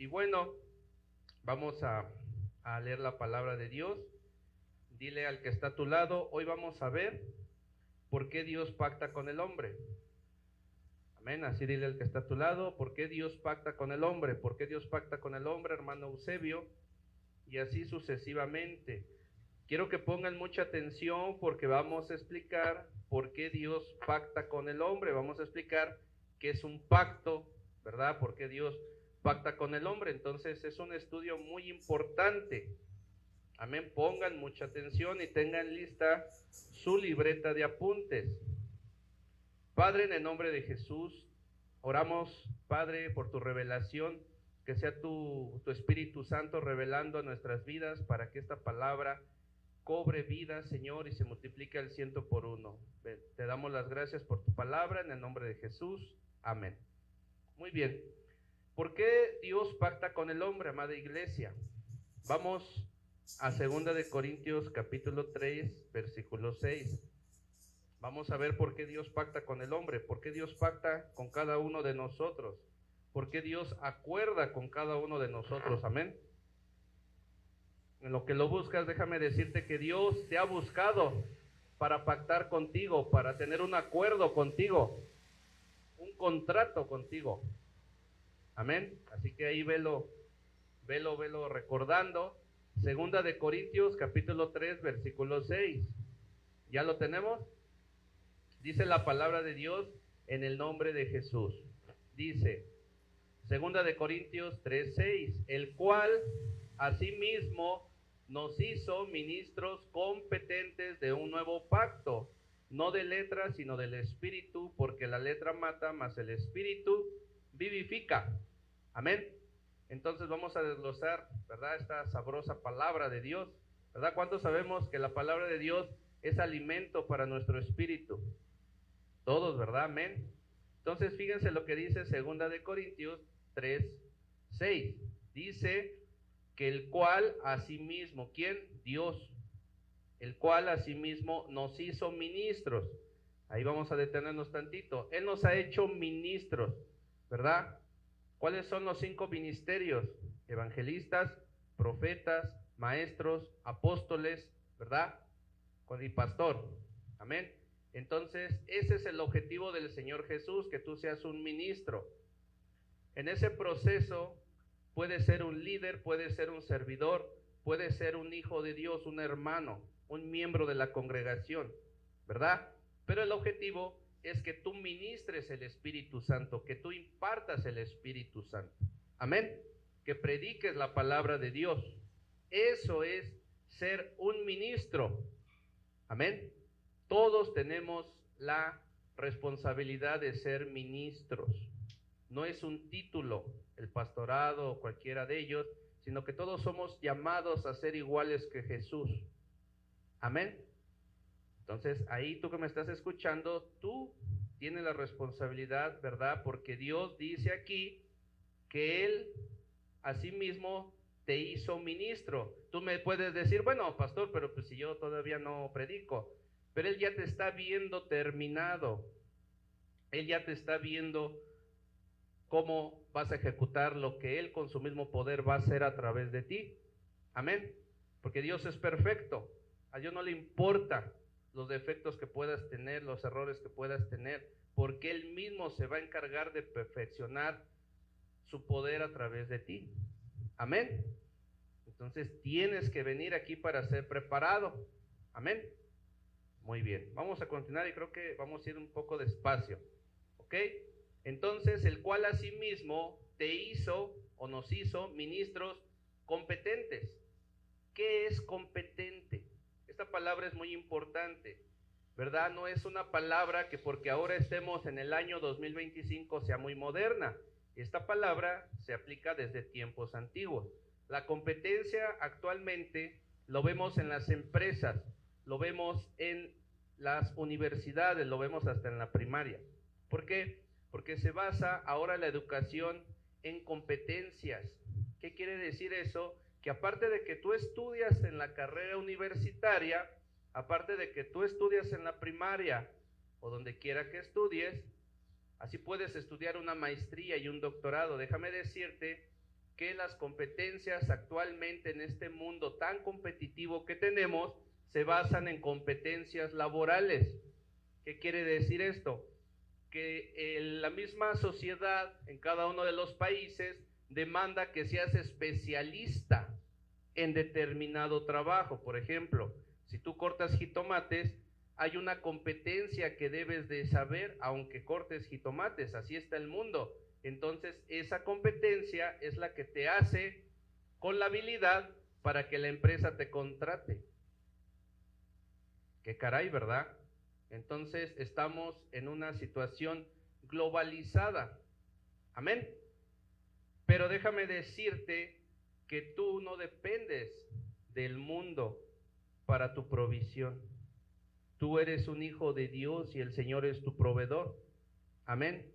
Y bueno, vamos a leer la palabra de Dios. Dile al que está a tu lado, hoy vamos a ver por qué Dios pacta con el hombre. Amén, así dile al que está a tu lado, por qué Dios pacta con el hombre, por qué Dios pacta con el hombre, hermano Eusebio, y así sucesivamente. Quiero que pongan mucha atención porque vamos a explicar por qué Dios pacta con el hombre, vamos a explicar qué es un pacto, ¿verdad? Por qué Dios pacta con el hombre. Entonces es un estudio muy importante. Amén, pongan mucha atención y tengan lista su libreta de apuntes. Padre, en el nombre de Jesús, oramos, Padre, por tu revelación, que sea tu Espíritu Santo revelando a nuestras vidas para que esta palabra cobre vida, Señor, y se multiplique al 100 por 1. Te damos las gracias por tu palabra, en el nombre de Jesús. Amén. Muy bien. ¿Por qué Dios pacta con el hombre, amada iglesia? Vamos a 2 Corintios capítulo 3, versículo 6. Vamos a ver por qué Dios pacta con el hombre, por qué Dios pacta con cada uno de nosotros, por qué Dios acuerda con cada uno de nosotros. Amén. En lo que lo buscas, déjame decirte que Dios te ha buscado para pactar contigo, para tener un acuerdo contigo, un contrato contigo. Amén. Así que ahí velo recordando. 2 Corintios capítulo 3, versículo 6. ¿Ya lo tenemos? Dice la palabra de Dios en el nombre de Jesús. Dice, 2 Corintios 3, 6, el cual asimismo nos hizo ministros competentes de un nuevo pacto, no de letra, sino del Espíritu, porque la letra mata, mas el Espíritu vivifica. Amén. Entonces vamos a desglosar, ¿verdad?, esta sabrosa palabra de Dios, ¿verdad? ¿Cuántos sabemos que la palabra de Dios es alimento para nuestro espíritu? Todos, ¿verdad? Amén. Entonces fíjense lo que dice 2 Corintios 3, 6. Dice que el cual asimismo, ¿quién? Dios. El cual asimismo nos hizo ministros. Ahí vamos a detenernos tantito. Él nos ha hecho ministros, ¿verdad? ¿Cuáles son los 5 ministerios? Evangelistas, profetas, maestros, apóstoles, ¿verdad? Y pastor. Amén. Entonces, ese es el objetivo del Señor Jesús, que tú seas un ministro. En ese proceso puede ser un líder, puede ser un servidor, puede ser un hijo de Dios, un hermano, un miembro de la congregación, ¿verdad? Pero el objetivo es que tú ministres el Espíritu Santo, que tú impartas el Espíritu Santo. Amén. Que prediques la palabra de Dios. Eso es ser un ministro. Amén. Todos tenemos la responsabilidad de ser ministros. No es un título, el pastorado o cualquiera de ellos, sino que todos somos llamados a ser iguales que Jesús. Amén. Entonces, ahí tú que me estás escuchando, tú tienes la responsabilidad, ¿verdad? Porque Dios dice aquí que Él asimismo te hizo ministro. Tú me puedes decir, bueno, pastor, pero pues si yo todavía no predico. Pero Él ya te está viendo terminado. Él ya te está viendo cómo vas a ejecutar lo que Él con su mismo poder va a hacer a través de ti. Amén. Porque Dios es perfecto. A Dios no le importa los defectos que puedas tener, los errores que puedas tener, porque Él mismo se va a encargar de perfeccionar su poder a través de ti. Amén. Entonces tienes que venir aquí para ser preparado. Amén. Muy bien, vamos a continuar y creo que vamos a ir un poco despacio. ¿Ok? Entonces, el cual asimismo te hizo o nos hizo ministros competentes. ¿Qué es competente? Esta palabra es muy importante, ¿verdad? No es una palabra que porque ahora estemos en el año 2025 sea muy moderna. Esta palabra se aplica desde tiempos antiguos. La competencia actualmente lo vemos en las empresas, lo vemos en las universidades, lo vemos hasta en la primaria. ¿Por qué? Porque se basa ahora la educación en competencias. ¿Qué quiere decir eso? Que aparte de que tú estudias en la carrera universitaria, aparte de que tú estudias en la primaria o donde quiera que estudies, así puedes estudiar una maestría y un doctorado. Déjame decirte que las competencias actualmente en este mundo tan competitivo que tenemos se basan en competencias laborales. ¿Qué quiere decir esto? Que la misma sociedad en cada uno de los países demanda que seas especialista en determinado trabajo. Por ejemplo, si tú cortas jitomates, hay una competencia que debes de saber aunque cortes jitomates, así está el mundo. Entonces esa competencia es la que te hace con la habilidad para que la empresa te contrate. Qué caray, ¿verdad? Entonces estamos en una situación globalizada. Amén. Pero déjame decirte que tú no dependes del mundo para tu provisión. Tú eres un hijo de Dios y el Señor es tu proveedor. Amén.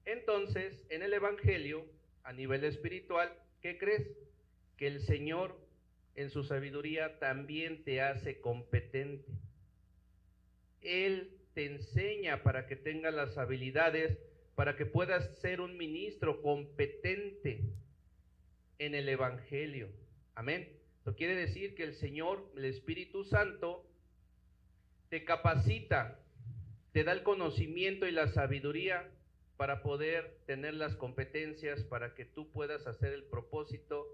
Entonces, en el Evangelio, a nivel espiritual, ¿qué crees? Que el Señor, en su sabiduría, también te hace competente. Él te enseña para que tengas las habilidades, para que puedas ser un ministro competente en el Evangelio. Amén. Eso quiere decir que el Señor, el Espíritu Santo, te capacita, te da el conocimiento y la sabiduría para poder tener las competencias para que tú puedas hacer el propósito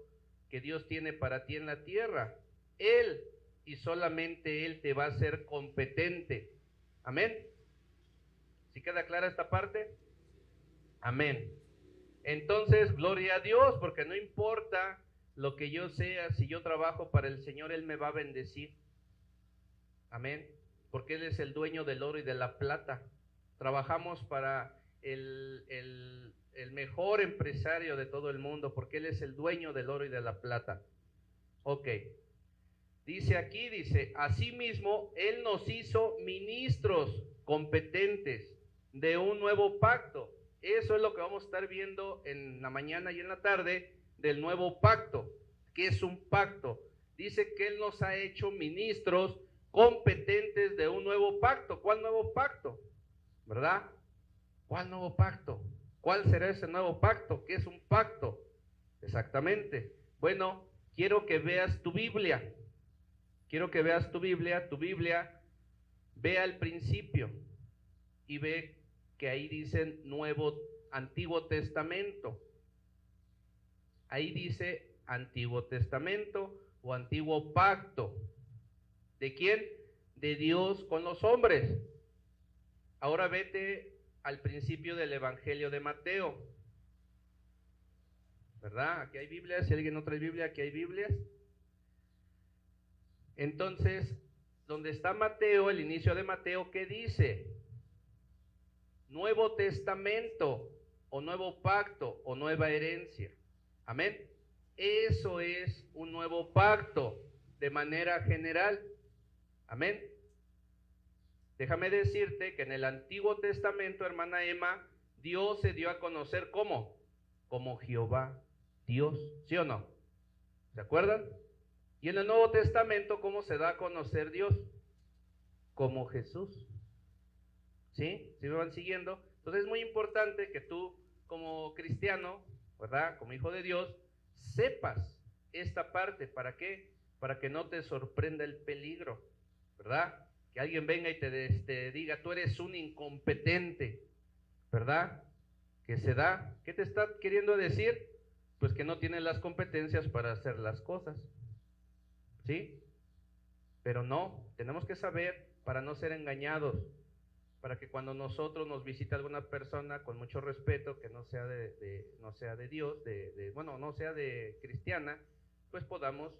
que Dios tiene para ti en la tierra. Él y solamente Él te va a hacer competente. Amén. ¿Sí queda clara esta parte? Amén. Entonces, gloria a Dios, porque no importa lo que yo sea, si yo trabajo para el Señor, Él me va a bendecir. Amén. Porque Él es el dueño del oro y de la plata. Trabajamos para el mejor empresario de todo el mundo, porque Él es el dueño del oro y de la plata. Ok. Dice aquí, asimismo, Él nos hizo ministros competentes de un nuevo pacto. Eso es lo que vamos a estar viendo en la mañana y en la tarde del nuevo pacto. ¿Qué es un pacto? Dice que Él nos ha hecho ministros competentes de un nuevo pacto. ¿Cuál nuevo pacto? ¿Verdad? ¿Cuál nuevo pacto? ¿Cuál será ese nuevo pacto? ¿Qué es un pacto? Exactamente. Bueno, quiero que veas tu Biblia. Quiero que veas tu Biblia. Tu Biblia, ve al principio y ve que ahí dice Antiguo Testamento. Ahí dice Antiguo Testamento o Antiguo Pacto. ¿De quién? De Dios con los hombres. Ahora vete al principio del Evangelio de Mateo. ¿Verdad? Aquí hay Biblias. Si alguien no trae Biblia, aquí hay Biblias. Entonces, donde está Mateo, el inicio de Mateo, ¿qué dice? Nuevo Testamento, o nuevo pacto, o nueva herencia. Amén. Eso es un nuevo pacto, de manera general. Amén. Déjame decirte que en el Antiguo Testamento, hermana Emma, Dios se dio a conocer ¿cómo? Como Jehová, Dios, ¿sí o no? ¿Se acuerdan? Y en el Nuevo Testamento, ¿cómo se da a conocer Dios? Como Jesús. ¿Sí? ¿Sí me van siguiendo? Entonces es muy importante que tú, como cristiano, ¿verdad? Como hijo de Dios, sepas esta parte. ¿Para qué? Para que no te sorprenda el peligro, ¿verdad? Que alguien venga y te diga, tú eres un incompetente, ¿verdad? Que se da. ¿Qué te está queriendo decir? Pues que no tienes las competencias para hacer las cosas. ¿Sí? Pero no, tenemos que saber para no ser engañados, para que cuando nosotros nos visita alguna persona con mucho respeto, que no sea no sea de Dios, bueno, no sea de cristiana, pues podamos,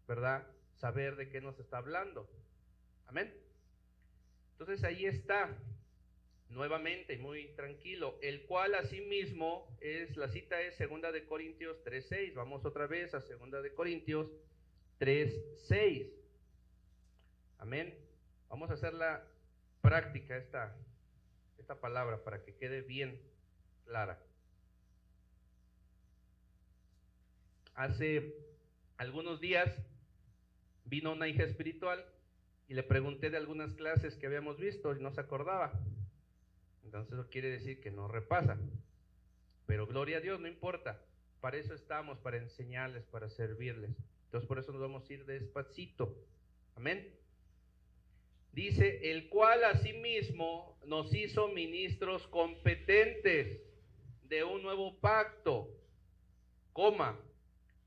¿verdad?, saber de qué nos está hablando. Amén. Entonces ahí está, nuevamente, muy tranquilo, el cual asimismo la cita es 2 de Corintios 3:6. Vamos otra vez a 2 de Corintios 3:6. Amén. Vamos a hacer la práctica esta palabra para que quede bien clara. Hace algunos días vino una hija espiritual y le pregunté de algunas clases que habíamos visto y no se acordaba. Entonces eso quiere decir que no repasa. Pero gloria a Dios, no importa. Para eso estamos, para enseñarles, para servirles. Entonces por eso nos vamos a ir despacito. Amén. Dice, el cual asimismo nos hizo ministros competentes de un nuevo pacto, coma,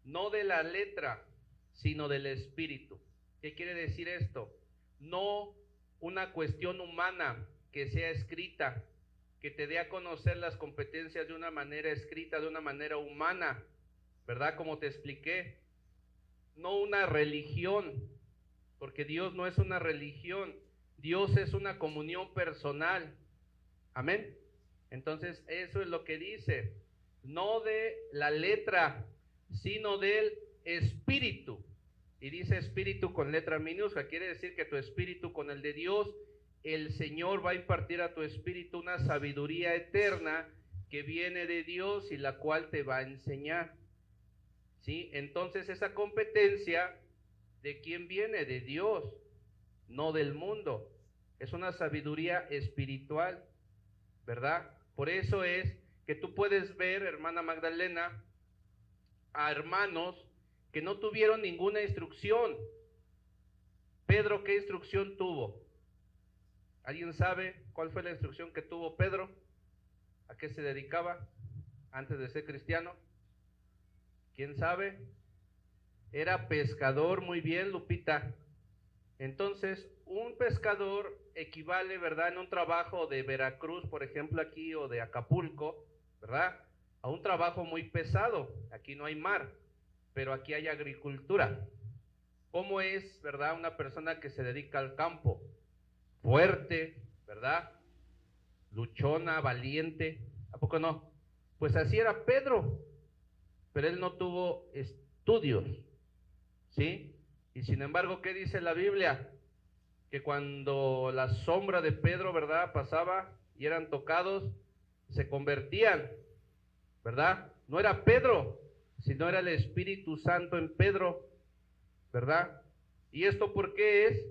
no de la letra, sino del espíritu. ¿Qué quiere decir esto? No una cuestión humana que sea escrita, que te dé a conocer las competencias de una manera escrita, de una manera humana, ¿verdad? Como te expliqué, no una religión, porque Dios no es una religión, Dios es una comunión personal. Amén. Entonces eso es lo que dice, no de la letra, sino del espíritu. Y dice espíritu con letra minúscula, quiere decir que tu espíritu con el de Dios, el Señor va a impartir a tu espíritu una sabiduría eterna que viene de Dios y la cual te va a enseñar. ¿Sí? Entonces esa competencia, ¿de quién viene? De Dios, no del mundo. Es una sabiduría espiritual, ¿verdad? Por eso es que tú puedes ver, hermana Magdalena, a hermanos que no tuvieron ninguna instrucción. Pedro, ¿qué instrucción tuvo? ¿Alguien sabe cuál fue la instrucción que tuvo Pedro? ¿A qué se dedicaba antes de ser cristiano? ¿Quién sabe? Era pescador, muy bien, Lupita. Entonces, un pescador equivale, ¿verdad?, en un trabajo de Veracruz, por ejemplo, aquí, o de Acapulco, ¿verdad?, a un trabajo muy pesado. Aquí no hay mar, pero aquí hay agricultura. ¿Cómo es, verdad, una persona que se dedica al campo? Fuerte, ¿verdad? Luchona, valiente. ¿A poco no? Pues así era Pedro, pero él no tuvo estudios, ¿sí? Y sin embargo, ¿qué dice la Biblia? Que cuando la sombra de Pedro, ¿verdad?, pasaba y eran tocados, se convertían, ¿verdad? No era Pedro, sino era el Espíritu Santo en Pedro, ¿verdad? ¿Y esto por qué es?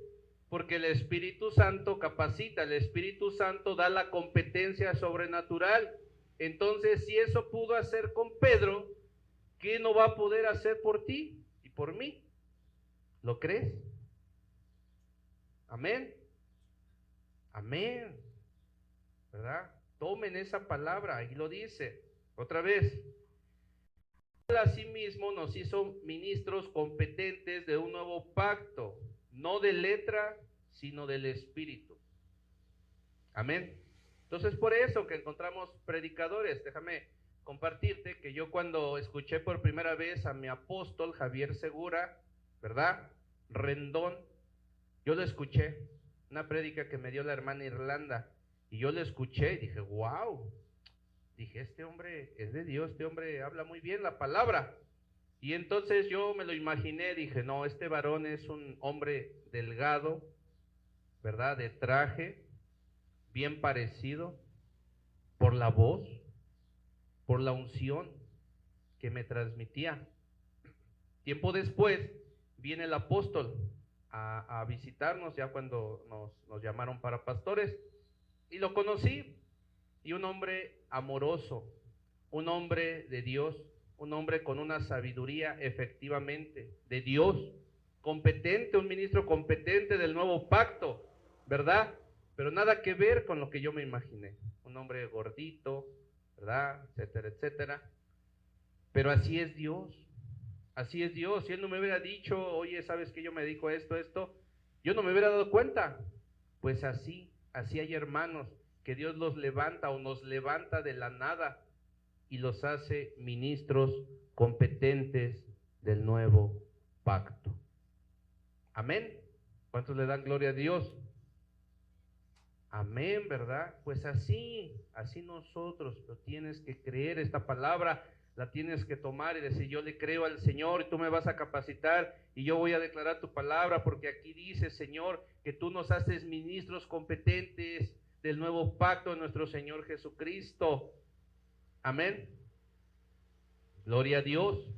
Porque el Espíritu Santo capacita, el Espíritu Santo da la competencia sobrenatural. Entonces, si eso pudo hacer con Pedro, ¿qué no va a poder hacer por ti y por mí? ¿Lo crees? Amén. Amén. ¿Verdad? Tomen esa palabra y lo dice otra vez. Asimismo nos hizo ministros competentes de un nuevo pacto, no de letra, sino del espíritu. Amén. Entonces por eso que encontramos predicadores. Déjame compartirte que yo cuando escuché por primera vez a mi apóstol Javier Segura, ¿verdad?, Rendón, yo lo escuché, una prédica que me dio la hermana Irlanda, y yo lo escuché y dije, wow, dije, este hombre es de Dios, este hombre habla muy bien la palabra. Y entonces yo me lo imaginé, dije, no, este varón es un hombre delgado, ¿verdad?, de traje, bien parecido, por la voz, por la unción que me transmitía. Tiempo después viene el apóstol a visitarnos, ya cuando nos llamaron para pastores, y lo conocí, y un hombre amoroso, un hombre de Dios, un hombre con una sabiduría efectivamente de Dios, competente, un ministro competente del nuevo pacto, ¿verdad? Pero nada que ver con lo que yo me imaginé, un hombre gordito, ¿verdad?, etcétera, etcétera. Pero así es Dios. Así es Dios. Si Él no me hubiera dicho, oye, ¿sabes qué? Yo me dedico a esto, yo no me hubiera dado cuenta. Pues así hay hermanos que Dios los levanta o nos levanta de la nada y los hace ministros competentes del nuevo pacto. Amén. ¿Cuántos le dan gloria a Dios? Amén, ¿verdad? Pues así nosotros, lo tienes que creer, esta palabra la tienes que tomar y decir, yo le creo al Señor y tú me vas a capacitar y yo voy a declarar tu palabra, porque aquí dice, Señor, que tú nos haces ministros competentes del nuevo pacto de nuestro Señor Jesucristo. Amén. Gloria a Dios.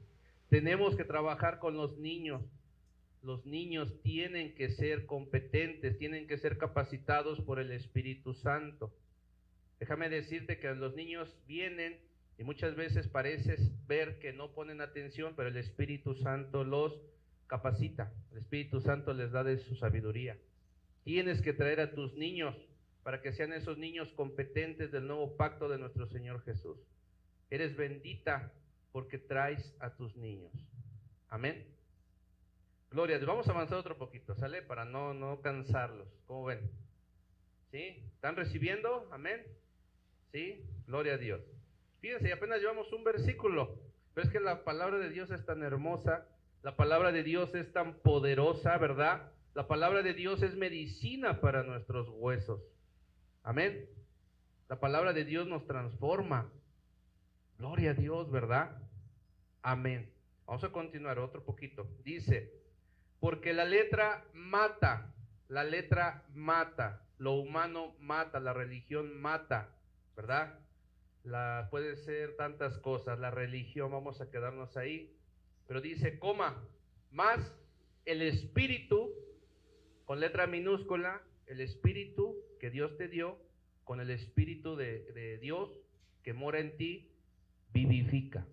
Tenemos que trabajar con los niños. Los niños tienen que ser competentes, tienen que ser capacitados por el Espíritu Santo. Déjame decirte que los niños vienen Y muchas veces parece ver que no ponen atención, pero el Espíritu Santo los capacita. El Espíritu Santo les da de su sabiduría. Tienes que traer a tus niños para que sean esos niños competentes del nuevo pacto de nuestro Señor Jesús. Eres bendita porque traes a tus niños. Amén. Gloria a Dios. Vamos a avanzar otro poquito, ¿sale? Para no cansarlos. ¿Cómo ven? ¿Sí? ¿Están recibiendo? Amén. ¿Sí? Gloria a Dios. Fíjense, apenas llevamos un versículo, pero es que la palabra de Dios es tan hermosa, la palabra de Dios es tan poderosa, ¿verdad? La palabra de Dios es medicina para nuestros huesos. Amén. La palabra de Dios nos transforma. Gloria a Dios, ¿verdad? Amén. Vamos a continuar otro poquito. Dice, porque la letra mata, lo humano mata, la religión mata, ¿verdad? Puede ser tantas cosas, la religión, vamos a quedarnos ahí, pero dice, más el espíritu, con letra minúscula, el espíritu que Dios te dio, con el espíritu de Dios que mora en ti, vivifica.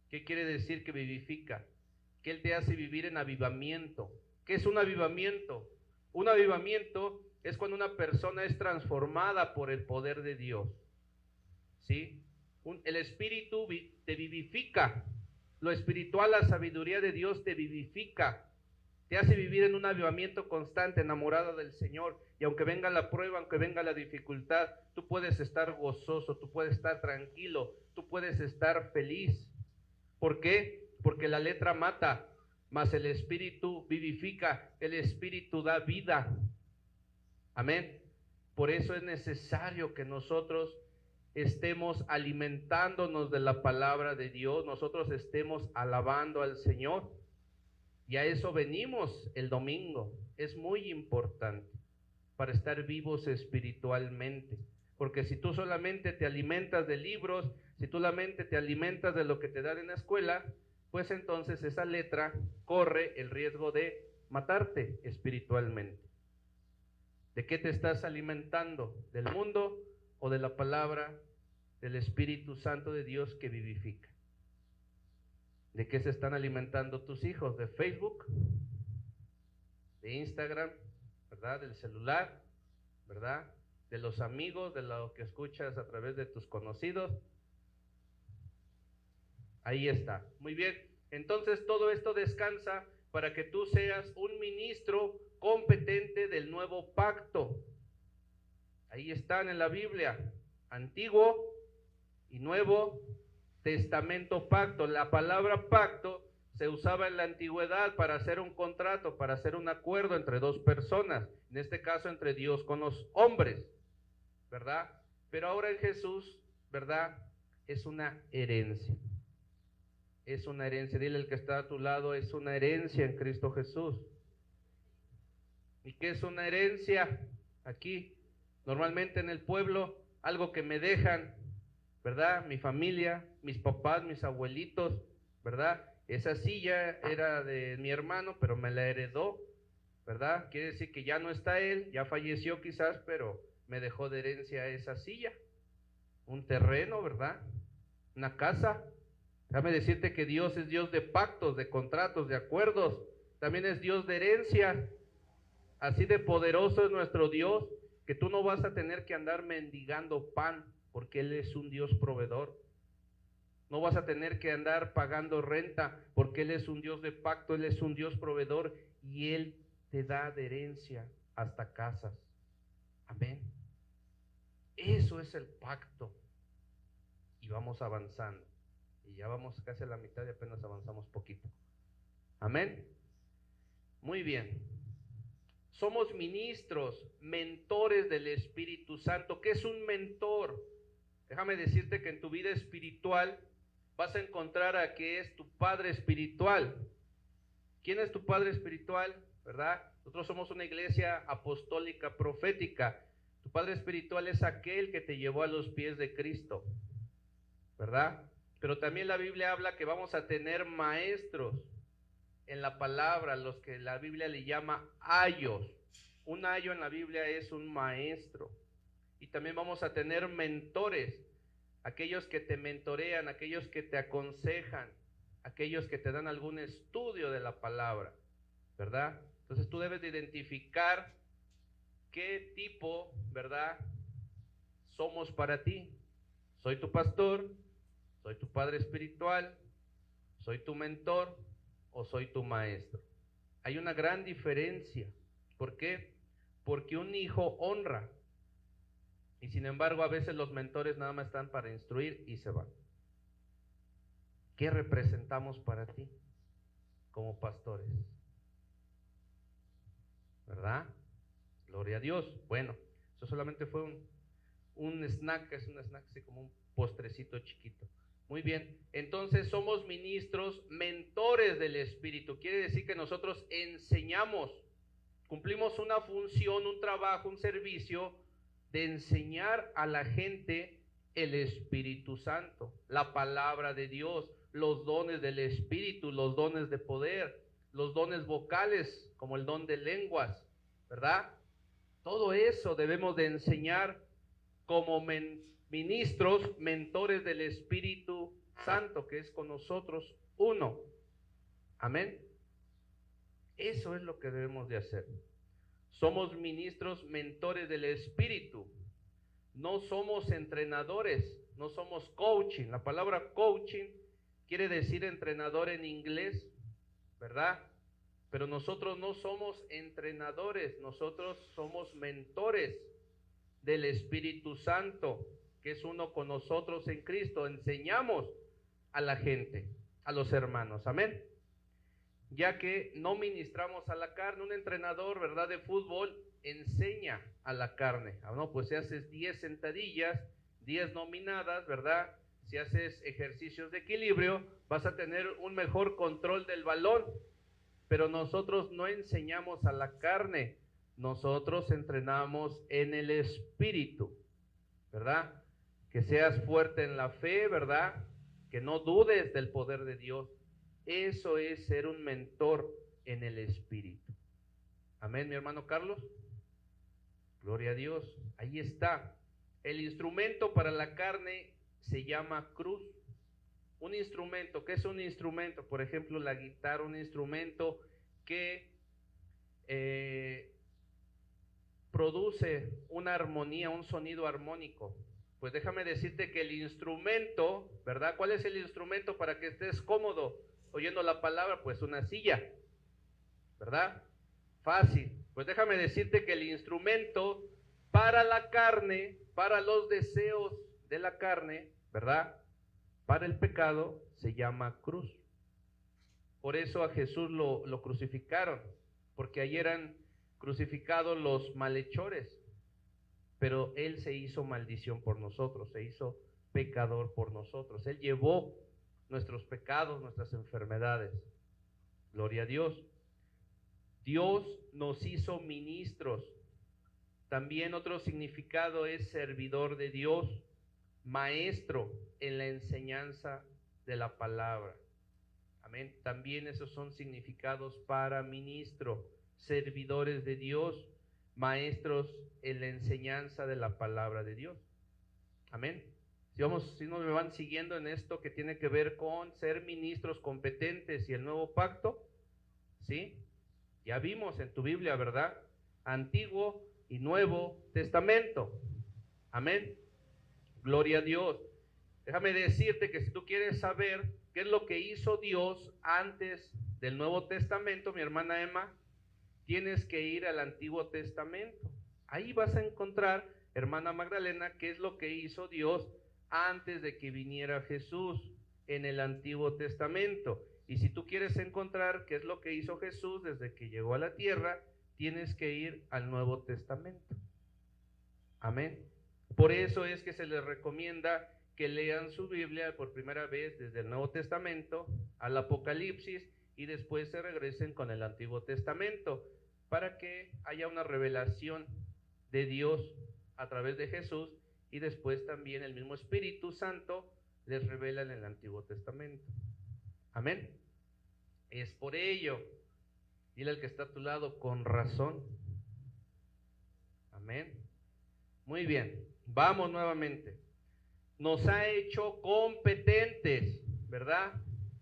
¿Qué quiere decir que vivifica? Que Él te hace vivir en avivamiento. ¿Qué es un avivamiento? Un avivamiento es cuando una persona es transformada por el poder de Dios. ¿Sí? El espíritu te vivifica. Lo espiritual, la sabiduría de Dios te vivifica. Te hace vivir en un avivamiento constante, enamorado del Señor. Y aunque venga la prueba, aunque venga la dificultad, tú puedes estar gozoso, tú puedes estar tranquilo, tú puedes estar feliz. ¿Por qué? Porque la letra mata, mas el espíritu vivifica, el espíritu da vida. Amén. Por eso es necesario que nosotros estemos alimentándonos de la palabra de Dios, nosotros estemos alabando al Señor. Y a eso venimos el domingo. Es muy importante para estar vivos espiritualmente. Porque si tú solamente te alimentas de libros, si tú solamente te alimentas de lo que te dan en la escuela, pues entonces esa letra corre el riesgo de matarte espiritualmente. ¿De qué te estás alimentando? ¿Del mundo o de la palabra del Espíritu Santo de Dios que vivifica? ¿De qué se están alimentando tus hijos? ¿De Facebook? ¿De Instagram? ¿Verdad? ¿Del celular? ¿Verdad? ¿De los amigos? ¿De lo que escuchas a través de tus conocidos? Ahí está. Muy bien. Entonces todo esto descansa para que tú seas un ministro competente del nuevo pacto. Ahí están en la Biblia. Antiguo y Nuevo Testamento, pacto. La palabra pacto se usaba en la antigüedad para hacer un contrato, para hacer un acuerdo entre dos personas, en este caso entre Dios con los hombres, ¿verdad? Pero ahora en Jesús, ¿verdad? Es una herencia. Es una herencia. Dile al que está a tu lado, es una herencia en Cristo Jesús. ¿Y qué es una herencia? Aquí, normalmente en el pueblo, algo que me dejan, ¿verdad? Mi familia, mis papás, mis abuelitos, ¿verdad? Esa silla era de mi hermano, pero me la heredó, ¿verdad? Quiere decir que ya no está él, ya falleció quizás, pero me dejó de herencia esa silla. Un terreno, ¿verdad? Una casa. Déjame decirte que Dios es Dios de pactos, de contratos, de acuerdos. También es Dios de herencia. Así de poderoso es nuestro Dios, que tú no vas a tener que andar mendigando pan, porque Él es un Dios proveedor. No vas a tener que andar pagando renta, porque Él es un Dios de pacto, Él es un Dios proveedor, y Él te da de herencia hasta casas. Amén. Eso es el pacto. Y vamos avanzando. Y ya vamos casi a la mitad y apenas avanzamos poquito. Amén. Muy bien. Somos ministros, mentores del Espíritu Santo. ¿Qué es un mentor? Déjame decirte que en tu vida espiritual vas a encontrar a que es tu padre espiritual. ¿Quién es tu padre espiritual? ¿Verdad? Nosotros somos una iglesia apostólica profética. Tu padre espiritual es aquel que te llevó a los pies de Cristo, ¿verdad? Pero también la Biblia habla que vamos a tener maestros en la palabra, los que la Biblia le llama ayos. Un ayo en la Biblia es un maestro. Y también vamos a tener mentores. aquellos que te mentorean, aquellos que te aconsejan, aquellos que te dan algún estudio de la palabra, ¿verdad? Entonces tú debes de identificar qué tipo, ¿verdad?, somos para ti. Soy tu pastor, soy tu padre espiritual, soy tu mentor o soy tu maestro. Hay una gran diferencia. ¿Por qué? Porque un hijo honra. Y sin embargo, a veces los mentores nada más están para instruir y se van. ¿Qué representamos para ti como pastores? ¿Verdad? Gloria a Dios. Bueno, eso solamente fue un snack, es un snack así como un postrecito chiquito. Muy bien, entonces somos ministros, mentores del Espíritu. Quiere decir que nosotros enseñamos, cumplimos una función, un trabajo, un servicio de enseñar a la gente el Espíritu Santo, la palabra de Dios, los dones del Espíritu, los dones de poder, los dones vocales, como el don de lenguas, ¿verdad? Todo eso debemos de enseñar como ministros, mentores del Espíritu Santo, que es con nosotros uno. Amén. Eso es lo que debemos de hacer. Somos ministros, mentores del Espíritu. No somos entrenadores, no somos coaching. La palabra coaching quiere decir entrenador en inglés, ¿verdad? Pero nosotros no somos entrenadores, nosotros somos mentores del Espíritu Santo, que es uno con nosotros en Cristo. Enseñamos a la gente, a los hermanos, amén. Ya que no ministramos a la carne, un entrenador, ¿verdad?, de fútbol enseña a la carne. No, pues si haces 10 sentadillas, 10 nominadas, ¿verdad? Si haces ejercicios de equilibrio, vas a tener un mejor control del balón. Pero nosotros no enseñamos a la carne, nosotros entrenamos en el Espíritu, ¿verdad? Que seas fuerte en la fe, ¿verdad? Que no dudes del poder de Dios. Eso es ser un mentor en el Espíritu. Amén, mi hermano Carlos. Gloria a Dios. Ahí está. El instrumento para la carne se llama cruz. Un instrumento, ¿qué es un instrumento? Por ejemplo, la guitarra, un instrumento que produce una armonía, un sonido armónico. Pues déjame decirte que el instrumento, ¿verdad? ¿Cuál es el instrumento para que estés cómodo oyendo la palabra? Pues una silla, ¿verdad? Fácil. Pues déjame decirte que el instrumento para la carne, para los deseos de la carne, ¿verdad?, para el pecado, se llama cruz. Por eso a Jesús lo crucificaron, porque ahí eran crucificados los malhechores, pero Él se hizo maldición por nosotros, se hizo pecador por nosotros. Él llevó nuestros pecados, nuestras enfermedades. Gloria a Dios. Dios nos hizo ministros. También otro significado es servidor de Dios, maestro en la enseñanza de la palabra. Amén. También esos son significados para ministro, servidores de Dios, maestros en la enseñanza de la palabra de Dios. Amén. Si no me van siguiendo en esto que tiene que ver con ser ministros competentes y el nuevo pacto, ¿sí? Ya vimos en tu Biblia, ¿verdad? Antiguo y Nuevo Testamento. Amén. Gloria a Dios. Déjame decirte que si tú quieres saber qué es lo que hizo Dios antes del Nuevo Testamento, mi hermana Emma, tienes que ir al Antiguo Testamento. Ahí vas a encontrar, hermana Magdalena, qué es lo que hizo Dios antes de que viniera Jesús en el Antiguo Testamento. Y si tú quieres encontrar qué es lo que hizo Jesús desde que llegó a la tierra, tienes que ir al Nuevo Testamento. Amén. Por eso es que se les recomienda que lean su Biblia por primera vez desde el Nuevo Testamento al Apocalipsis y después se regresen con el Antiguo Testamento para que haya una revelación de Dios a través de Jesús y después también el mismo Espíritu Santo les revela en el Antiguo Testamento. Amén. Es por ello, dile al que está a tu lado, con razón. Amén. Muy bien, vamos nuevamente. nos ha hecho competentes, ¿verdad?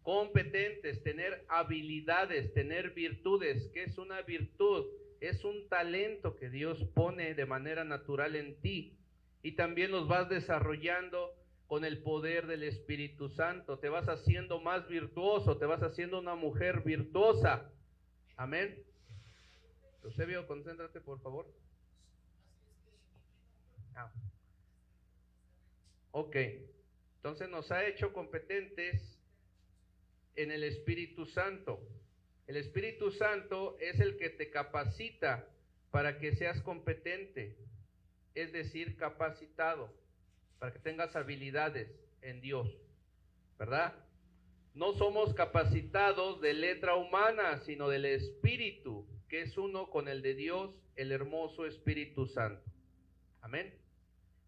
Competentes, tener habilidades, tener virtudes. ¿Qué es una virtud? Es un talento que Dios pone de manera natural en ti. Y también los vas desarrollando con el poder del Espíritu Santo. Te vas haciendo más virtuoso, te vas haciendo una mujer virtuosa. Amén. Eusebio, concéntrate, por favor. Ok. Entonces nos ha hecho competentes en el Espíritu Santo. El Espíritu Santo es el que te capacita para que seas competente, es decir, capacitado, para que tengas habilidades en Dios, ¿verdad? No somos capacitados de letra humana, sino del Espíritu, que es uno con el de Dios, el hermoso Espíritu Santo. Amén.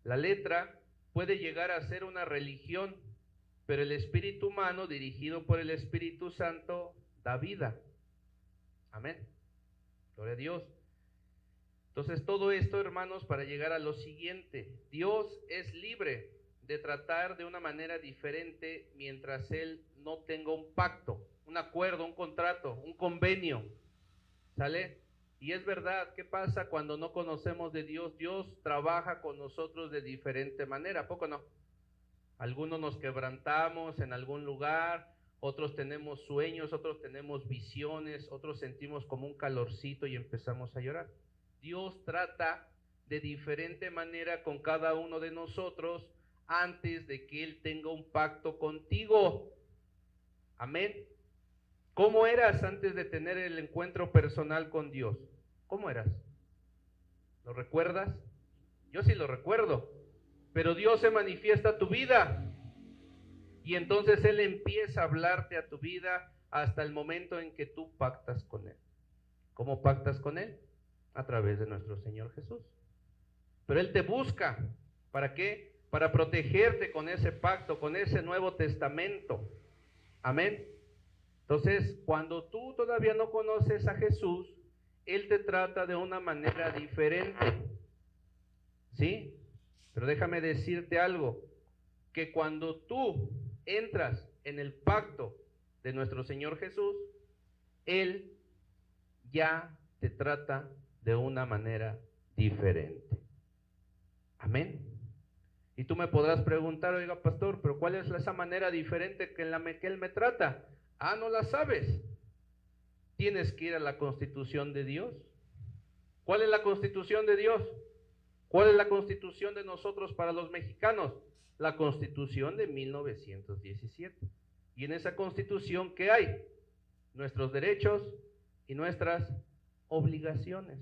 La letra puede llegar a ser una religión, pero el espíritu humano, dirigido por el Espíritu Santo, da vida. Amén. Gloria a Dios. Entonces, todo esto, hermanos, para llegar a lo siguiente: Dios es libre de tratar de una manera diferente mientras Él no tenga un pacto, un acuerdo, un contrato, un convenio. ¿Sale? Y es verdad, ¿qué pasa cuando no conocemos de Dios? Dios trabaja con nosotros de diferente manera, ¿a poco no? Algunos nos quebrantamos en algún lugar, otros tenemos sueños, otros tenemos visiones, otros sentimos como un calorcito y empezamos a llorar. Dios trata de diferente manera con cada uno de nosotros antes de que Él tenga un pacto contigo. Amén. ¿Cómo eras antes de tener el encuentro personal con Dios? ¿Cómo eras? ¿Lo recuerdas? Yo sí lo recuerdo. Pero Dios se manifiesta a tu vida. Y entonces Él empieza a hablarte a tu vida hasta el momento en que tú pactas con Él. ¿Cómo pactas con Él? A través de nuestro Señor Jesús. Pero Él te busca. ¿Para qué? Para protegerte con ese pacto, con ese Nuevo Testamento. Amén. Entonces, cuando tú todavía no conoces a Jesús, Él te trata de una manera diferente. ¿Sí? Pero déjame decirte algo, que cuando tú entras en el pacto de nuestro Señor Jesús, Él ya te trata de una manera diferente. Amén. Y tú me podrás preguntar: oiga, pastor, pero ¿cuál es esa manera diferente que Él me trata? Ah, ¿no la sabes? Tienes que ir a la Constitución de Dios. ¿Cuál es la Constitución de Dios? ¿Cuál es la Constitución de nosotros para los mexicanos? La Constitución de 1917. Y en esa Constitución, ¿qué hay? Nuestros derechos y nuestras obligaciones.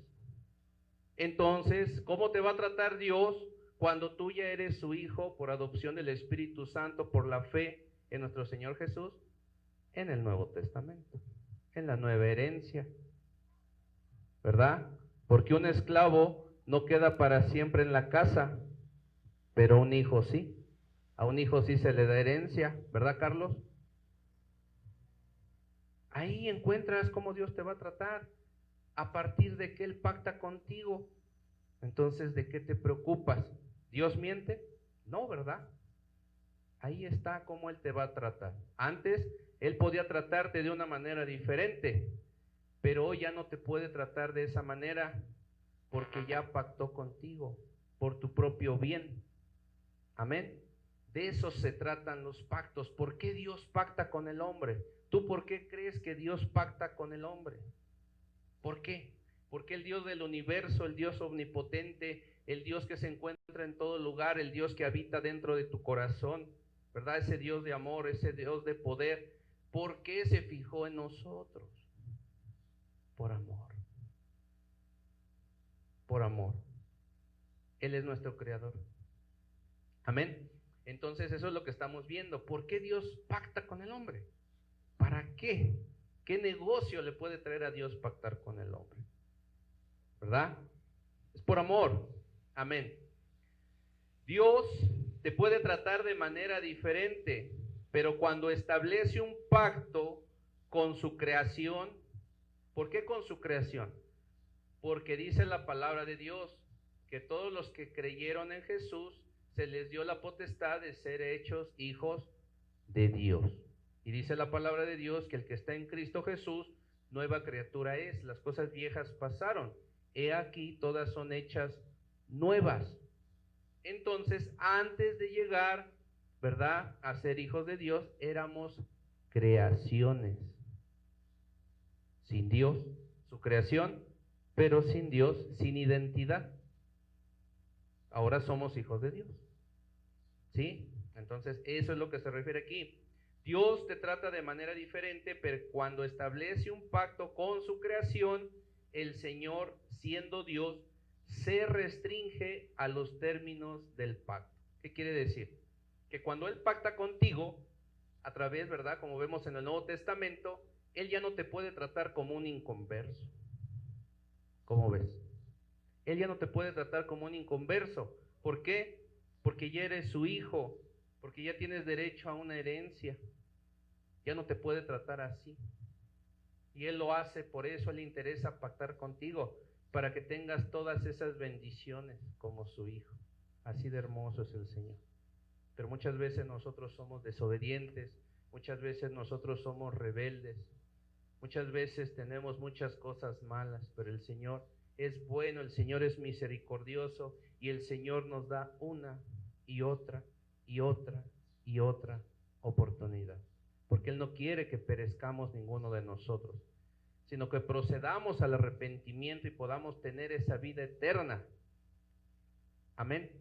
Entonces, ¿cómo te va a tratar Dios cuando tú ya eres su hijo por adopción del Espíritu Santo, por la fe en nuestro Señor Jesús? En el Nuevo Testamento, en la nueva herencia, ¿verdad? Porque un esclavo no queda para siempre en la casa, pero un hijo sí. A un hijo sí se le da herencia, ¿verdad, Carlos? Ahí encuentras cómo Dios te va a tratar, a partir de que Él pacta contigo. Entonces, ¿de qué te preocupas? ¿Dios miente? No, ¿verdad? Ahí está cómo Él te va a tratar. Antes, Él podía tratarte de una manera diferente, pero hoy ya no te puede tratar de esa manera, porque ya pactó contigo, por tu propio bien. Amén. De eso se tratan los pactos. ¿Por qué Dios pacta con el hombre? ¿Tú por qué crees que Dios pacta con el hombre? ¿Por qué? Porque el Dios del universo, el Dios omnipotente, el Dios que se encuentra en todo lugar, el Dios que habita dentro de tu corazón, ¿verdad? Ese Dios de amor, ese Dios de poder, ¿por qué se fijó en nosotros? Por amor. Por amor. Él es nuestro creador. Amén. Entonces eso es lo que estamos viendo. ¿Por qué Dios pacta con el hombre? ¿Para qué? ¿Qué negocio le puede traer a Dios pactar con el hombre? ¿Verdad? Es por amor. Amén. Dios te puede tratar de manera diferente, pero cuando establece un pacto con su creación, ¿por qué con su creación? Porque dice la palabra de Dios que todos los que creyeron en Jesús se les dio la potestad de ser hechos hijos de Dios. Y dice la palabra de Dios que el que está en Cristo Jesús, nueva criatura es. Las cosas viejas pasaron. He aquí, todas son hechas nuevas. Entonces, antes de llegar, ¿verdad?, a ser hijos de Dios, éramos creaciones. Sin Dios, su creación, pero sin Dios, sin identidad. Ahora somos hijos de Dios. ¿Sí? Entonces, eso es lo que se refiere aquí. Dios te trata de manera diferente, pero cuando establece un pacto con su creación, el Señor, siendo Dios, se restringe a los términos del pacto. ¿Qué quiere decir? Que cuando Él pacta contigo, a través, ¿verdad?, como vemos en el Nuevo Testamento, Él ya no te puede tratar como un inconverso. ¿Cómo ves? Él ya no te puede tratar como un inconverso. ¿Por qué? Porque ya eres su hijo, porque ya tienes derecho a una herencia. Ya no te puede tratar así. Y Él lo hace, por eso le interesa pactar contigo, para que tengas todas esas bendiciones como su hijo. Así de hermoso es el Señor. Pero muchas veces nosotros somos desobedientes, muchas veces nosotros somos rebeldes, muchas veces tenemos muchas cosas malas, pero el Señor es bueno, el Señor es misericordioso y el Señor nos da una y otra y otra y otra oportunidad. Porque Él no quiere que perezcamos ninguno de nosotros, sino que procedamos al arrepentimiento y podamos tener esa vida eterna. Amén.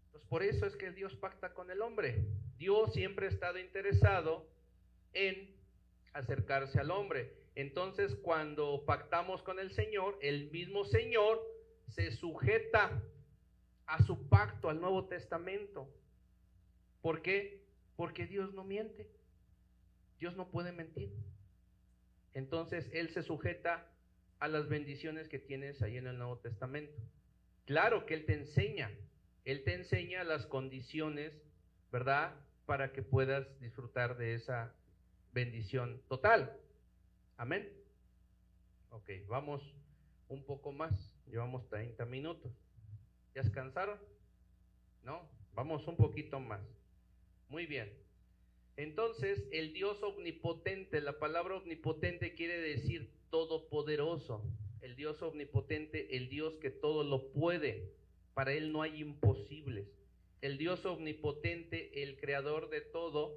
Entonces, por eso es que Dios pacta con el hombre. Dios siempre ha estado interesado en acercarse al hombre. Entonces, cuando pactamos con el Señor, el mismo Señor se sujeta a su pacto, al Nuevo Testamento. ¿Por qué? Porque Dios no miente. Dios no puede mentir. Entonces, Él se sujeta a las bendiciones que tienes ahí en el Nuevo Testamento. Claro que Él te enseña las condiciones, ¿verdad?, para que puedas disfrutar de esa bendición total. Amén. Ok, vamos un poco más. Llevamos 30 minutos. ¿Ya se cansaron? ¿No? Vamos un poquito más. Muy bien. Entonces, el Dios omnipotente, la palabra omnipotente quiere decir todopoderoso. El Dios omnipotente, el Dios que todo lo puede. Para Él no hay imposibles. El Dios omnipotente, el creador de todo,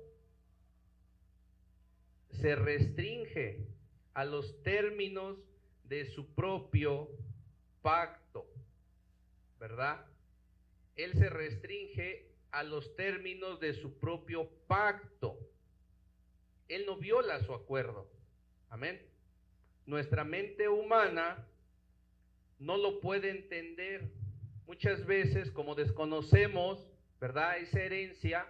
se restringe a los términos de su propio pacto, ¿verdad? Él se restringe a los términos de su propio pacto. Él no viola su acuerdo. Amén. Nuestra mente humana no lo puede entender. Muchas veces, como desconocemos, ¿verdad?, esa herencia,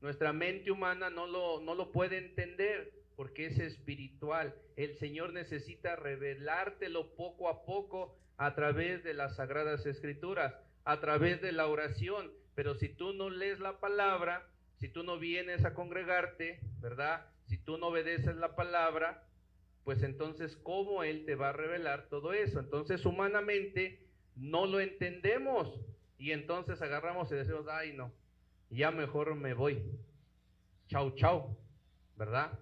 nuestra mente humana no lo puede entender, porque es espiritual. El Señor necesita revelártelo poco a poco a través de las Sagradas Escrituras, a través de la oración. Pero si tú no lees la palabra, si tú no vienes a congregarte, ¿verdad?, si tú no obedeces la palabra, pues entonces, ¿cómo Él te va a revelar todo eso? Entonces, humanamente no lo entendemos y entonces agarramos y decimos, ay no, ya mejor me voy, chau chau, ¿verdad?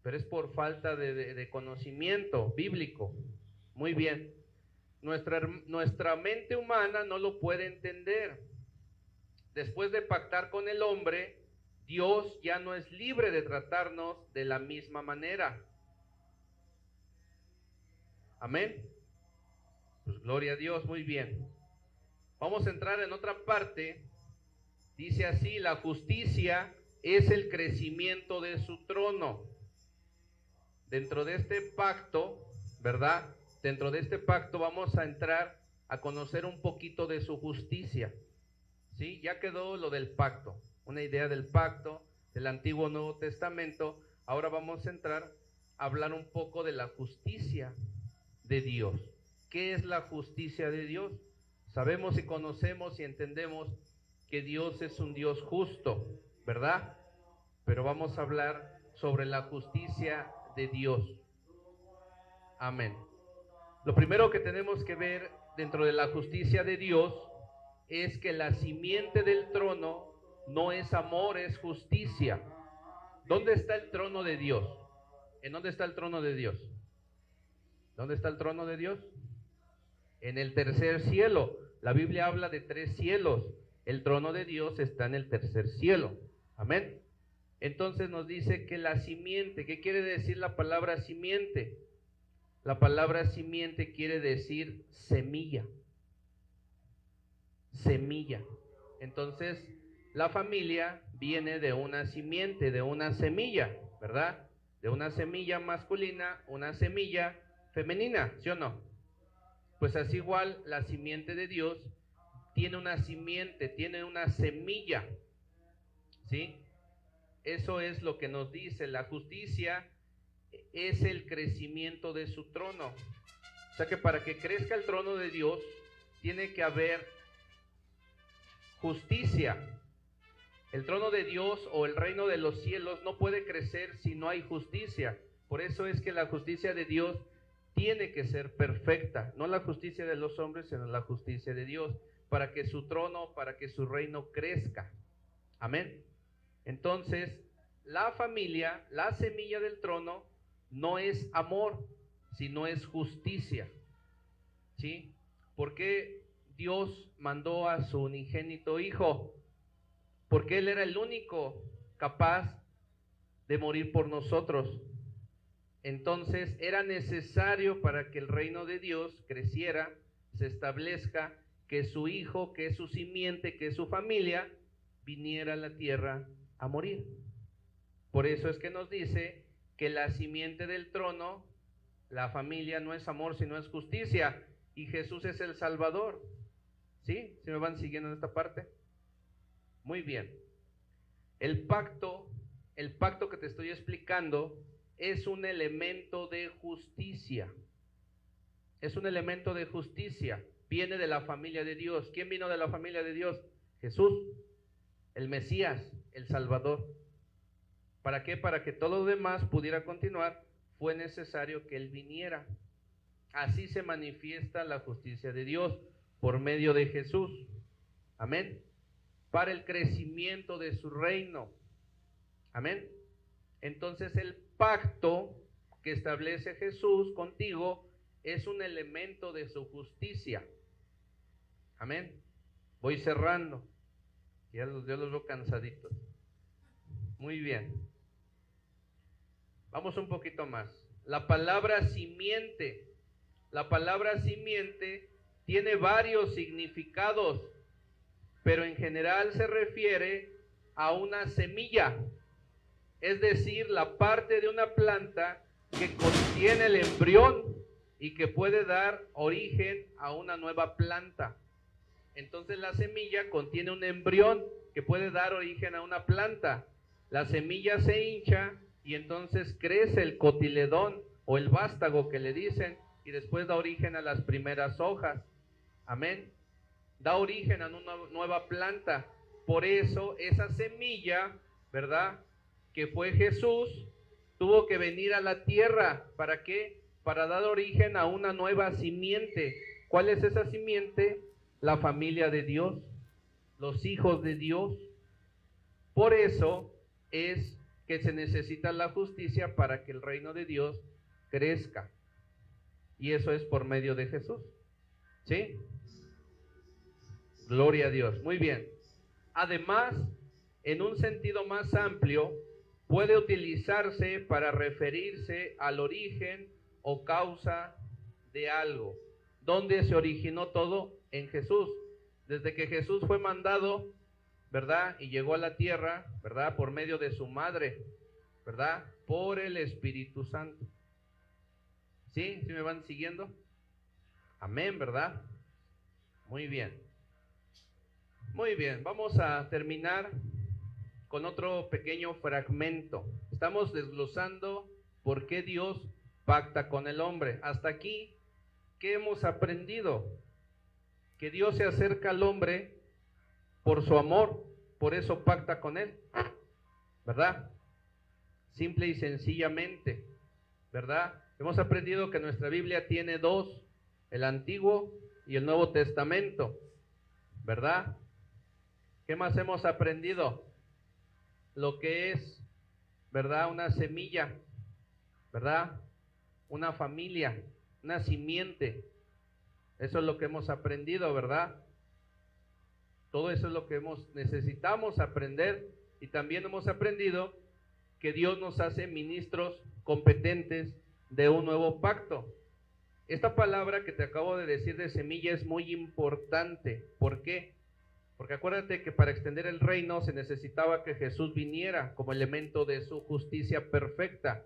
Pero es por falta de conocimiento bíblico. Muy bien. Nuestra mente humana no lo puede entender. Después de pactar con el hombre, Dios ya no es libre de tratarnos de la misma manera. Amén. Pues gloria a Dios, muy bien. Vamos a entrar en otra parte. Dice así: la justicia es el crecimiento de su trono. Dentro de este pacto, ¿verdad? Dentro de este pacto vamos a entrar a conocer un poquito de su justicia. ¿Sí? Ya quedó lo del pacto, una idea del pacto, del Antiguo Nuevo Testamento. Ahora vamos a entrar a hablar un poco de la justicia de Dios. ¿Qué es la justicia de Dios? Sabemos y conocemos y entendemos que Dios es un Dios justo, ¿verdad? Pero vamos a hablar sobre la justicia de Dios. Amén. Lo primero que tenemos que ver dentro de la justicia de Dios es que la simiente del trono no es amor, es justicia. ¿Dónde está el trono de Dios? ¿En dónde está el trono de Dios? ¿Dónde está el trono de Dios? En el tercer cielo. La Biblia habla de 3 cielos. El trono de Dios está en el tercer cielo. Amén. Entonces nos dice que la simiente, ¿qué quiere decir la palabra simiente? La palabra simiente quiere decir semilla. Semilla. Entonces, la familia viene de una simiente, de una semilla, ¿verdad? De una semilla masculina, una semilla femenina, ¿sí o no? Pues así igual la simiente de Dios tiene una simiente, tiene una semilla, ¿sí? Eso es lo que nos dice, la justicia es el crecimiento de su trono. O sea que para que crezca el trono de Dios, tiene que haber justicia. El trono de Dios o el reino de los cielos no puede crecer si no hay justicia. Por eso es que la justicia de Dios tiene que ser perfecta, no la justicia de los hombres, sino la justicia de Dios, para que su trono, para que su reino crezca. Amén. Entonces, la familia, la semilla del trono, no es amor, sino es justicia. ¿Sí? ¿Por qué Dios mandó a su unigénito Hijo? Porque Él era el único capaz de morir por nosotros. Entonces era necesario para que el reino de Dios creciera, se establezca, que su Hijo, que es su simiente, que es su familia, viniera a la tierra a morir. Por eso es que nos dice que la simiente del trono, la familia, no es amor, sino es justicia. Y Jesús es el Salvador. ¿Sí? ¿Sí me van siguiendo en esta parte? Muy bien. El pacto que te estoy explicando es un elemento de justicia. Es un elemento de justicia. Viene de la familia de Dios. ¿Quién vino de la familia de Dios? Jesús, el Mesías, el Salvador. ¿Para qué? Para que todo lo demás pudiera continuar, fue necesario que Él viniera. Así se manifiesta la justicia de Dios por medio de Jesús. Amén. Para el crecimiento de su reino. Amén. Entonces el pacto que establece Jesús contigo es un elemento de su justicia. Amén. Voy cerrando. Ya los veo cansaditos. Muy bien. Vamos un poquito más. La palabra simiente. La palabra simiente tiene varios significados, pero en general se refiere a una semilla, es decir, la parte de una planta que contiene el embrión y que puede dar origen a una nueva planta. Entonces la semilla contiene un embrión que puede dar origen a una planta. La semilla se hincha y entonces crece el cotiledón o el vástago que le dicen, y después da origen a las primeras hojas. Amén. Da origen a una nueva planta. Por eso esa semilla, ¿verdad?, que fue Jesús, tuvo que venir a la tierra. ¿Para qué? Para dar origen a una nueva simiente. ¿Cuál es esa simiente? La familia de Dios, los hijos de Dios. Por eso es que se necesita la justicia para que el reino de Dios crezca. Y eso es por medio de Jesús. ¿Sí? Gloria a Dios. Muy bien. Además, en un sentido más amplio, puede utilizarse para referirse al origen o causa de algo. ¿Dónde se originó todo? En Jesús. Desde que Jesús fue mandado, ¿verdad?, y llegó a la tierra, ¿verdad?, por medio de su madre, ¿verdad?, por el Espíritu Santo. ¿Sí? ¿Sí me van siguiendo? Amén, ¿verdad? Muy bien. Muy bien, vamos a terminar con otro pequeño fragmento. Estamos desglosando por qué Dios pacta con el hombre. Hasta aquí, ¿qué hemos aprendido? Que Dios se acerca al hombre por su amor, por eso pacta con él, ¿verdad? Simple y sencillamente, ¿verdad? Hemos aprendido que nuestra Biblia tiene dos, el Antiguo y el Nuevo Testamento. ¿verdad? ¿Qué más hemos aprendido? Lo que es, ¿verdad? Una semilla, ¿verdad? Una familia, una simiente. Eso es lo que hemos aprendido, ¿verdad? Todo eso es lo que necesitamos aprender, y también hemos aprendido que Dios nos hace ministros competentes de un nuevo pacto. Esta palabra que te acabo de decir de semilla es muy importante. ¿Por qué? Porque acuérdate que para extender el reino se necesitaba que Jesús viniera como elemento de su justicia perfecta.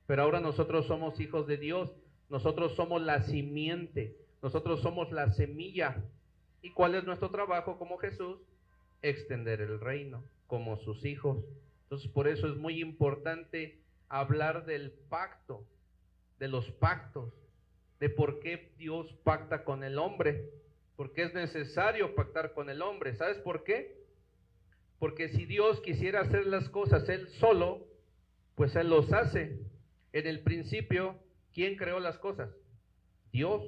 Pero ahora nosotros somos hijos de Dios, nosotros somos la simiente, nosotros somos la semilla. ¿Y cuál es nuestro trabajo como Jesús? Extender el reino como sus hijos. Entonces por eso es muy importante hablar del pacto, de los pactos, de por qué Dios pacta con el hombre, porque es necesario pactar con el hombre. ¿Sabes por qué? Porque si Dios quisiera hacer las cosas Él solo, pues Él los hace. En el principio, ¿quién creó las cosas? Dios.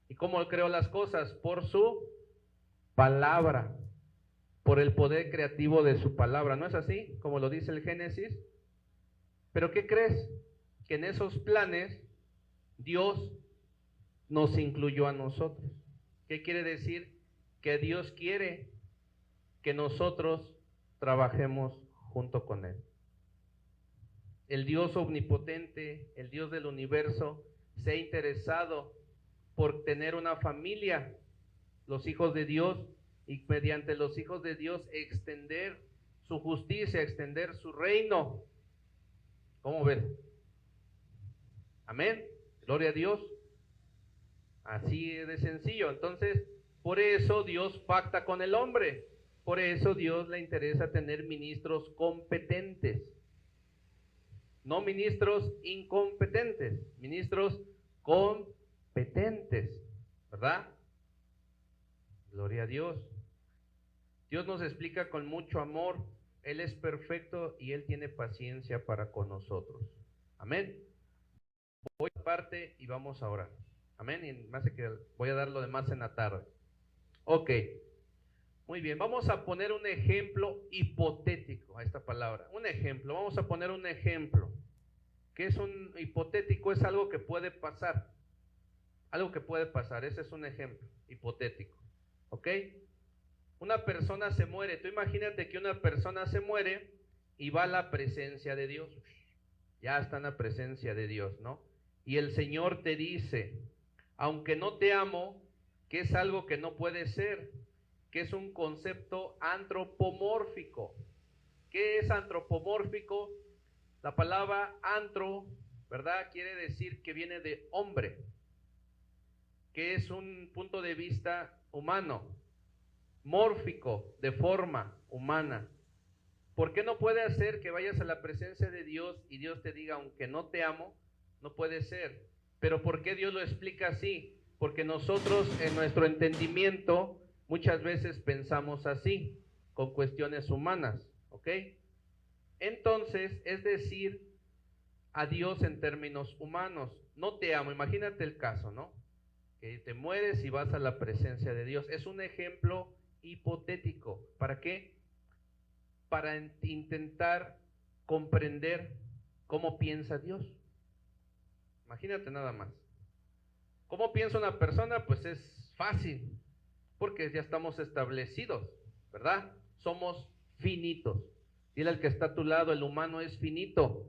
¿Y cómo creó las cosas? Por su palabra, por el poder creativo de su palabra. ¿No es así? Como lo dice el Génesis. ¿Pero qué crees? Que en esos planes Dios nos incluyó a nosotros. ¿Qué quiere decir? Que Dios quiere que nosotros trabajemos junto con Él. El Dios omnipotente, el Dios del universo, se ha interesado por tener una familia, los hijos de Dios, y mediante los hijos de Dios extender su justicia, extender su reino. ¿Cómo ven? Amén. Gloria a Dios. Así de sencillo. Entonces, por eso Dios pacta con el hombre. Por eso Dios le interesa tener ministros competentes. No ministros incompetentes, ministros competentes, ¿verdad? Gloria a Dios. Dios nos explica con mucho amor. Él es perfecto y Él tiene paciencia para con nosotros. Amén. Voy aparte y vamos a orar. Amén. Y me hace que voy a dar lo demás en la tarde. Ok. Muy bien. Vamos a poner un ejemplo hipotético a esta palabra. Un ejemplo. Vamos a poner un ejemplo. ¿Qué es un hipotético? Es algo que puede pasar. Algo que puede pasar. Ese es un ejemplo hipotético. ¿Ok? Una persona se muere. Tú imagínate que una persona se muere y va a la presencia de Dios. Ya está en la presencia de Dios, ¿no? Y el Señor te dice, aunque no te amo, que es algo que no puede ser, que es un concepto antropomórfico. ¿Qué es antropomórfico? La palabra antro, ¿verdad? Quiere decir que viene de hombre, que es un punto de vista humano, mórfico, de forma humana. ¿Por qué no puede hacer que vayas a la presencia de Dios y Dios te diga, aunque no te amo? No puede ser. ¿Pero por qué Dios lo explica así? Porque nosotros en nuestro entendimiento muchas veces pensamos así, con cuestiones humanas, ¿ok? Entonces, es decir, a Dios en términos humanos. No te amo, imagínate el caso, ¿no? Que te mueres y vas a la presencia de Dios. Es un ejemplo hipotético. ¿Para qué? Para intentar comprender cómo piensa Dios. Imagínate nada más. ¿Cómo piensa una persona? Pues es fácil, porque ya estamos establecidos, ¿verdad? Somos finitos. Dile al que está a tu lado, el humano es finito,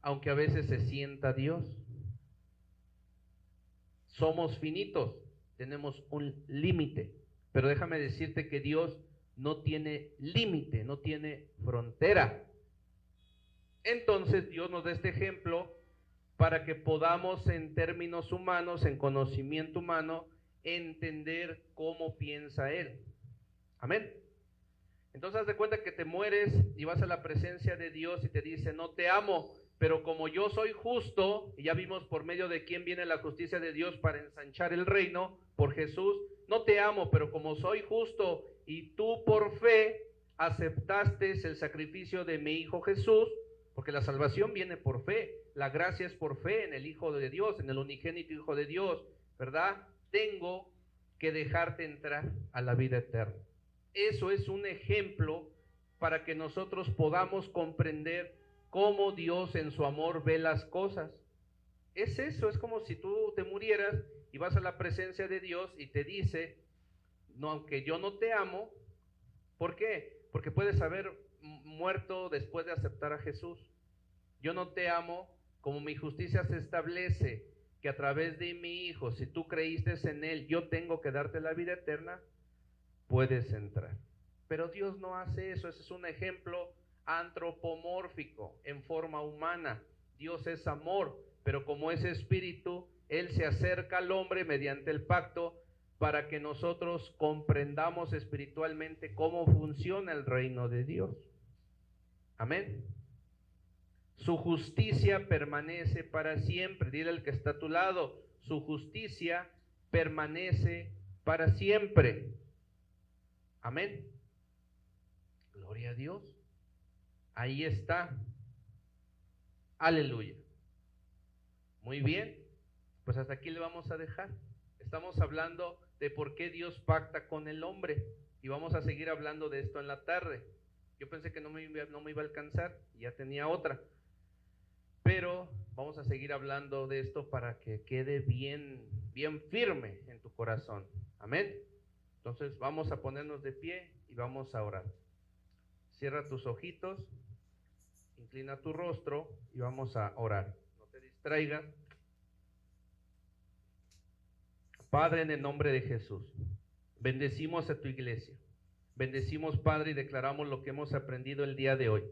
aunque a veces se sienta Dios. Somos finitos, tenemos un límite, pero déjame decirte que Dios no tiene límite, no tiene frontera. Entonces Dios nos da este ejemplo para que podamos en términos humanos, en conocimiento humano, entender cómo piensa Él. Amén. Entonces haz de cuenta que te mueres y vas a la presencia de Dios y te dice, no te amo, pero como yo soy justo, y ya vimos por medio de quién viene la justicia de Dios para ensanchar el reino, por Jesús, no te amo, pero como soy justo y tú por fe aceptaste el sacrificio de mi Hijo Jesús, porque la salvación viene por fe, la gracia es por fe en el Hijo de Dios, en el unigénito Hijo de Dios, ¿verdad? Tengo que dejarte entrar a la vida eterna. Eso es un ejemplo para que nosotros podamos comprender cómo Dios en su amor ve las cosas. Es eso, es como si tú te murieras y vas a la presencia de Dios y te dice, no, aunque yo no te amo, ¿por qué? Porque puedes haber muerto después de aceptar a Jesús. Yo no te amo, como mi justicia se establece, que a través de mi Hijo, si tú creíste en Él, yo tengo que darte la vida eterna, puedes entrar. Pero Dios no hace eso, ese es un ejemplo antropomórfico, en forma humana. Dios es amor, pero como es espíritu, Él se acerca al hombre mediante el pacto para que nosotros comprendamos espiritualmente cómo funciona el reino de Dios. Amén. Su justicia permanece para siempre. Dile al que está a tu lado, su justicia permanece para siempre. Amén. Gloria a Dios. Ahí está. Aleluya. Muy bien. Pues hasta aquí le vamos a dejar. Estamos hablando de por qué Dios pacta con el hombre. Y vamos a seguir hablando de esto en la tarde. Yo pensé que no me iba a alcanzar. Ya tenía otra. Pero vamos a seguir hablando de esto para que quede bien firme en tu corazón. Amén. Entonces vamos a ponernos de pie y vamos a orar. Cierra tus ojitos, inclina tu rostro y vamos a orar. No te distraigas. Padre, en el nombre de Jesús, bendecimos a tu iglesia. Bendecimos, Padre, y declaramos lo que hemos aprendido el día de hoy.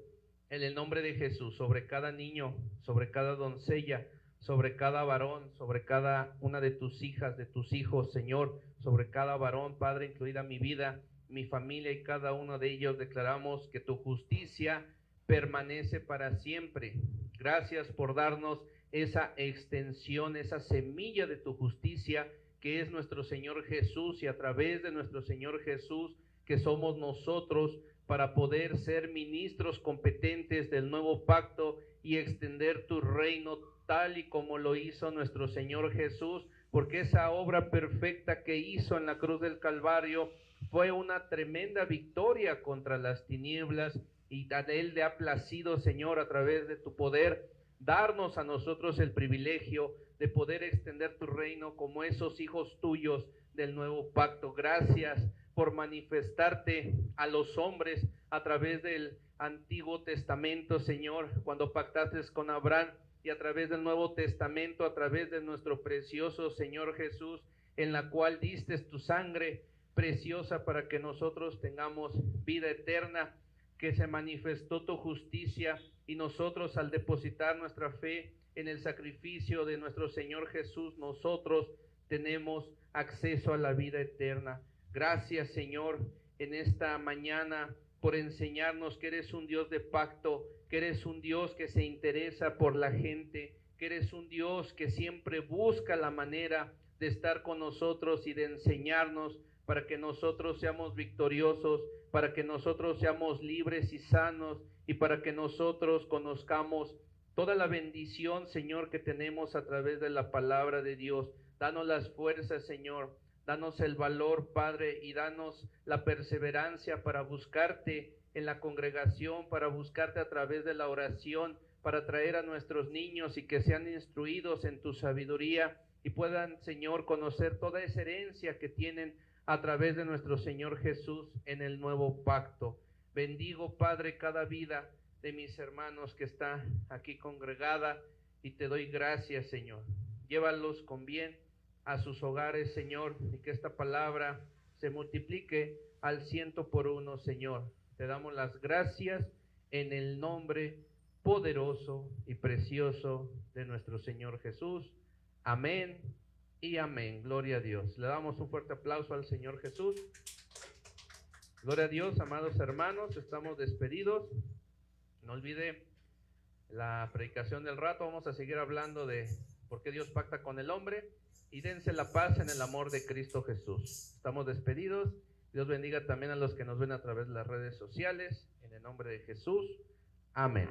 En el nombre de Jesús, sobre cada niño, sobre cada doncella, sobre cada varón, sobre cada una de tus hijas, de tus hijos, Señor, sobre cada varón, Padre, incluida mi vida, mi familia y cada uno de ellos, declaramos que tu justicia permanece para siempre. Gracias por darnos esa extensión, esa semilla de tu justicia, que es nuestro Señor Jesús, y a través de nuestro Señor Jesús, que somos nosotros, para poder ser ministros competentes del nuevo pacto y extender tu reino tal y como lo hizo nuestro Señor Jesús, porque esa obra perfecta que hizo en la cruz del Calvario fue una tremenda victoria contra las tinieblas, y a Él le ha placido, Señor, a través de tu poder, darnos a nosotros el privilegio de poder extender tu reino como esos hijos tuyos del nuevo pacto. Gracias por manifestarte a los hombres a través del Antiguo Testamento, Señor, cuando pactaste con Abraham, y a través del Nuevo Testamento, a través de nuestro precioso Señor Jesús, en la cual diste tu sangre preciosa para que nosotros tengamos vida eterna, que se manifestó tu justicia, y nosotros, al depositar nuestra fe en el sacrificio de nuestro Señor Jesús, nosotros tenemos acceso a la vida eterna. Gracias, Señor, en esta mañana por enseñarnos que eres un Dios de pacto, que eres un Dios que se interesa por la gente, que eres un Dios que siempre busca la manera de estar con nosotros y de enseñarnos para que nosotros seamos victoriosos, para que nosotros seamos libres y sanos, y para que nosotros conozcamos toda la bendición, Señor, que tenemos a través de la palabra de Dios. Danos las fuerzas, Señor. Danos el valor, Padre, y danos la perseverancia para buscarte en la congregación, para buscarte a través de la oración, para traer a nuestros niños y que sean instruidos en tu sabiduría y puedan, Señor, conocer toda esa herencia que tienen a través de nuestro Señor Jesús en el nuevo pacto. Bendigo, Padre, cada vida de mis hermanos que está aquí congregada, y te doy gracias, Señor. Llévalos con bien a sus hogares, Señor, y que esta palabra se multiplique al 100 por 1, Señor. Te damos las gracias en el nombre poderoso y precioso de nuestro Señor Jesús. Amén y amén. Gloria a Dios. Le damos un fuerte aplauso al Señor Jesús. Gloria a Dios, amados hermanos, estamos despedidos. No olvide la predicación del rato. Vamos a seguir hablando de por qué Dios pacta con el hombre. Y dense la paz en el amor de Cristo Jesús. Estamos despedidos. Dios bendiga también a los que nos ven a través de las redes sociales. En el nombre de Jesús. Amén.